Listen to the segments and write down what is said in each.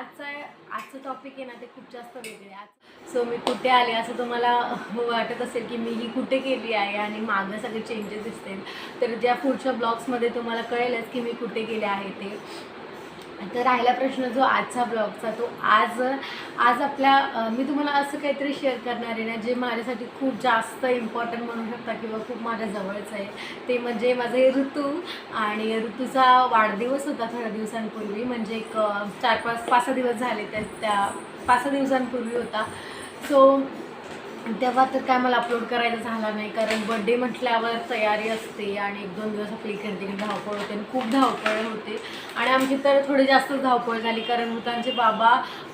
आजचं टॉपिक आहे ना ते खूप जास्त वेगळे आहे. सो मी कुठे आले असं तुम्हाला वाटत असेल की मी ही कुठे गेली आहे आणि मागं सगळे चेंजेस दिसतील. तर ज्या पुढच्या ब्लॉग्समध्ये तुम्हाला कळेलच की मी कुठे गेले आहे ते. तर राहिला प्रश्न जो आजचा ब्लॉगचा, तो आज आज आपल्या मी तुम्हाला असं काहीतरी शेअर करणार आहे ना जे माझ्यासाठी खूप जास्त इम्पॉर्टंट म्हणू शकता किंवा खूप माझ्या जवळचं आहे. ते म्हणजे माझे ऋतू. आणि ऋतूचा वाढदिवस होता थोड्या दिवसांपूर्वी, म्हणजे एक 5-6 दिवस झाले त्या 5-6 दिवसांपूर्वी होता. सो तेव्हा तर काय मला अपलोड करायचं झाला नाही, कारण बड्डे म्हटल्यावर तयारी असते आणि 1-2 दिवस आपली इकडे धावपळ होते आणि खूप धावपळ होते. आणि आमची तर थोडी जास्तच धावपळ झाली, कारण ऋतांचे बाबा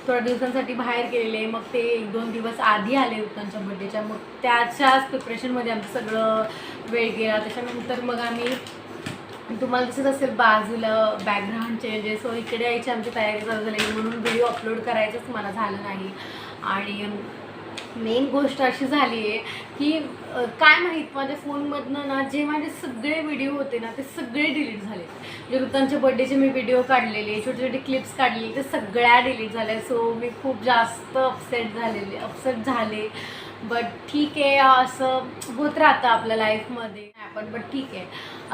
थोड्या दिवसांसाठी बाहेर गेलेले. मग ते 1-2 दिवस आधी आले ऋतांच्या बड्डेच्या. मग त्याच्याच प्रिपरेशनमध्ये आमचं सगळं वेळ गेला. त्याच्यानंतर मग आम्ही, तुम्हाला दिसत असेल बाजूला बॅकग्राऊंड चेंजेस, सो इकडे यायची आमची तयारी चालू झाली, म्हणून व्हिडिओ अपलोड करायचंच मला झालं नाही. आणि मेन गोष्ट अशी झाली आहे की काय माहीत माझ्या फोनमधनं ना जे माझे सगळे व्हिडिओ होते ना ते सगळे डिलीट झाले. जे ऋतांच्या बड्डेचे मी व्हिडिओ काढलेले, छोटे छोटे क्लिप्स काढलेले, ते सगळ्या डिलीट झाल्या. सो मी खूप जास्त अपसेट झाले. बट ठीक आहे, असं होत राहतं आपल्या लाईफमध्ये आपण, बट ठीक आहे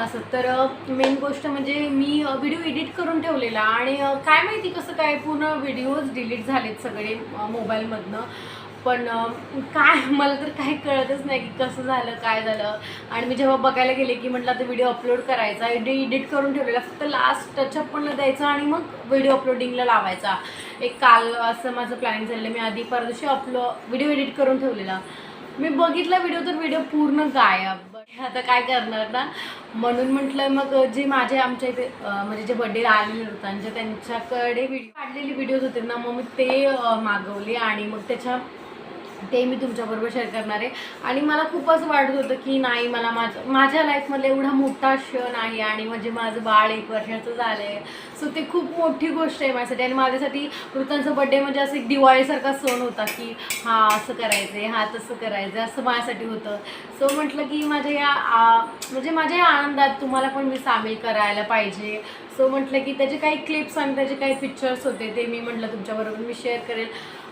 असं. तर मेन गोष्ट म्हणजे मी व्हिडिओ एडिट करून ठेवलेला आणि काय माहिती कसं काय पूर्ण व्हिडिओज डिलीट झालेत सगळे मोबाईलमधनं. पण काय मला तर काही कळतच नाही की कसं झालं, काय झालं. आणि मी जेव्हा बघायला गेले की म्हटलं आता व्हिडिओ अपलोड करायचा, एडिट करून ठेवलेला, फक्त लास्ट टचअप पण द्यायचा आणि मग व्हिडिओ अपलोडिंगला लावायचा. एक काल असं माझं प्लॅनिंग झालेलं. मी आधी परदेशी व्हिडिओ एडिट करून ठेवलेला. मी बघितला व्हिडिओ तर व्हिडिओ पूर्ण गायब. आता काय करणार ना, म्हणून म्हटलं मग जे आमच्या इथे म्हणजे जे बड्डेला आलेले होते त्यांच्याकडे व्हिडिओ काढलेले व्हिडिओज होते ना, मग मी ते मागवले आणि मग ते मी तुमच्याबरोबर शेअर करणार आहे. आणि मला खूप असं वाटत होतं की नाही, मला माझ्या लाईफमधला एवढा मोठा क्षण आहे आणि म्हणजे माझं बाळ 1 वर्षाचं झालं आहे. सो ते खूप मोठी गोष्ट आहे माझ्यासाठी. आणि माझ्यासाठी ऋतांचा बड्डे म्हणजे असं एक दिवाळीसारखा सण होता की हां असं करायचं आहे, हां तसं करायचं आहे, असं माझ्यासाठी होतं. सो म्हटलं की माझ्या या आनंदात तुम्हाला पण मी सामील करायला पाहिजे. सो म्हटलं की त्याचे काही क्लिप्स आणि त्याचे काही पिक्चर्स होते ते मी म्हटलं तुमच्याबरोबर मी शेअर करेल.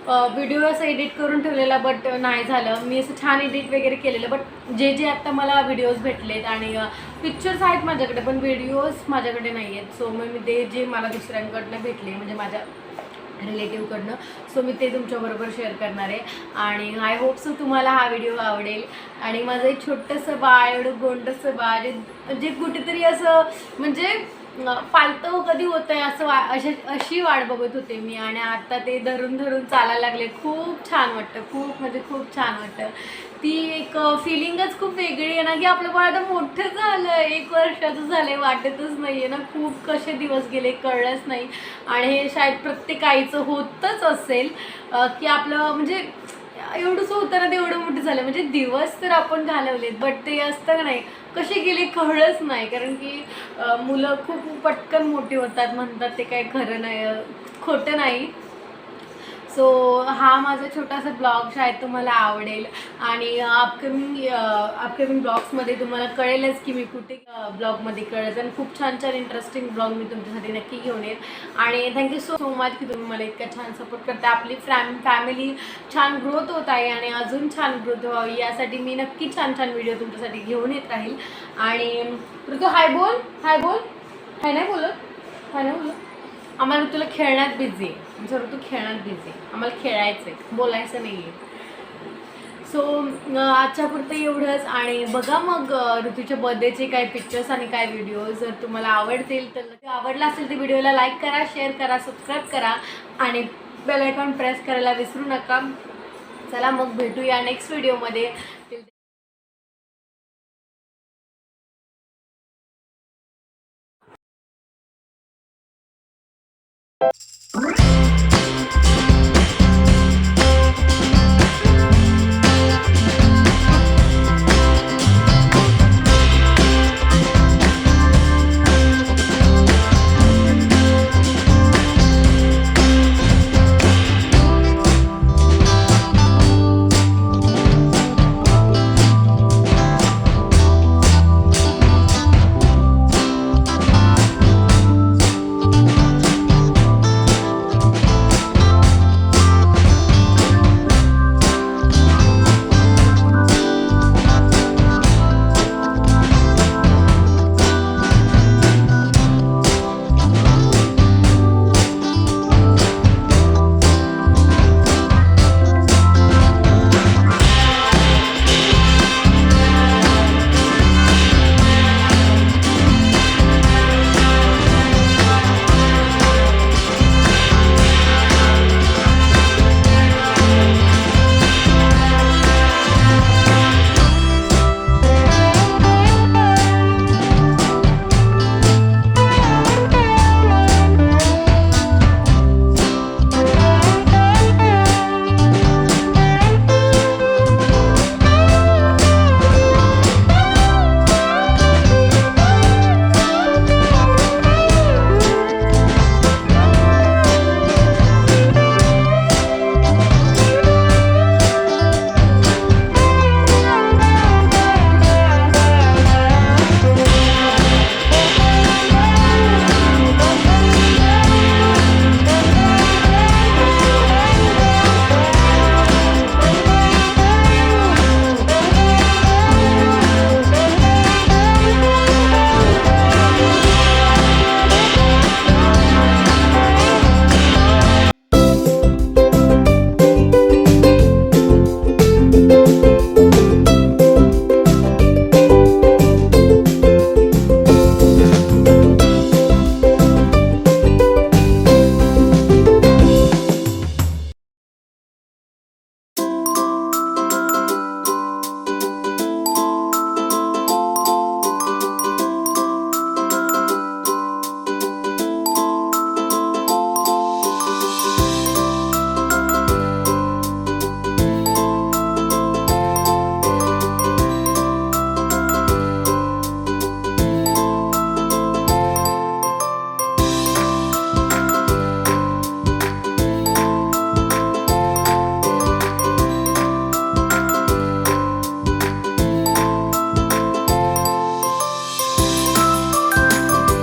व्हिडिओ असं एडिट करून ठेवलेला बट नाही झालं. मी असं छान एडिट वगैरे केलेलं, बट जे आत्ता मला व्हिडिओज भेटलेत आणि पिक्चर्स आहेत माझ्याकडे पण व्हिडिओज माझ्याकडे नाही आहेत. सो मग मी जे मला दुसऱ्यांकडनं भेटले म्हणजे माझ्या रिलेटिव्हकडनं, सो मी ते तुमच्याबरोबर शेअर करणार आहे. आणि आय होप सो तुम्हाला हा व्हिडिओ आवडेल. आणि माझं एक छोटंसं बाळ, एवढं गोंडसं बाळ जे कुठेतरी असं म्हणजे पालतं कधी होतं आहे असं अशी वाट बघत होते मी. आणि आता ते धरून धरून चालायला लागले. खूप छान वाटतं, खूप म्हणजे खूप छान वाटतं. ती एक फिलिंगच खूप वेगळी आहे ना की आपलं बाळ आता मोठं झालं आहे, 1 वर्षाचं झालं आहे, वाटतच नाही आहे ना. खूप कसे दिवस गेले कळलंच नाही. आणि हे शायद प्रत्येक आईचं होतच असेल की आपलं म्हणजे एवढंच होतं ना, ते एवढं मोठं झालं. म्हणजे दिवस तर आपण घालवलेत, बट ते असतं का नाही कसे गेले कळलंच नाही. कारण की मुलं खूप पटकन मोठी होतात म्हणतात, ते काही खरं नाही, खोटं नाही. सो हा माझा छोटासा ब्लॉग शायद तुम्हाला आवडेल. आणि अपकमिंग ब्लॉग्समध्ये तुम्हाला कळेलच की मी कुठे ब्लॉगमध्ये कळेल. आणि खूप छान छान इंटरेस्टिंग ब्लॉग मी तुमच्यासाठी नक्की घेऊन येईल. आणि थँक्यू सो मच की तुम्ही मला इतका छान सपोर्ट करता. आपली फॅमिली छान ग्रोथ होत आहे आणि अजून छान ग्रोथ व्हावी यासाठी मी नक्की छान छान व्हिडिओ तुमच्यासाठी घेऊन येत राहील. आणि ऋतू हाय बोल, हाय बोल, हाय नाही बोलत, हाय नाही बोलत. आम्हाला तुला खेळण्यात बिझी आहे, जर तू खेळण्यात बिझी आहे, आम्हाला खेळायचं आहे, बोलायचं नाही आहे. सो आजच्यापुरतं एवढंच. आणि बघा मग ऋतूच्या बर्थडेचे काय पिक्चर्स आणि काय व्हिडिओज जर तुम्हाला आवडतील तर आवडला असेल तर व्हिडिओला लाईक करा, शेअर करा, सबस्क्राईब करा आणि बेल आयकॉन प्रेस करायला विसरू नका. चला मग भेटूया नेक्स्ट व्हिडिओमध्ये.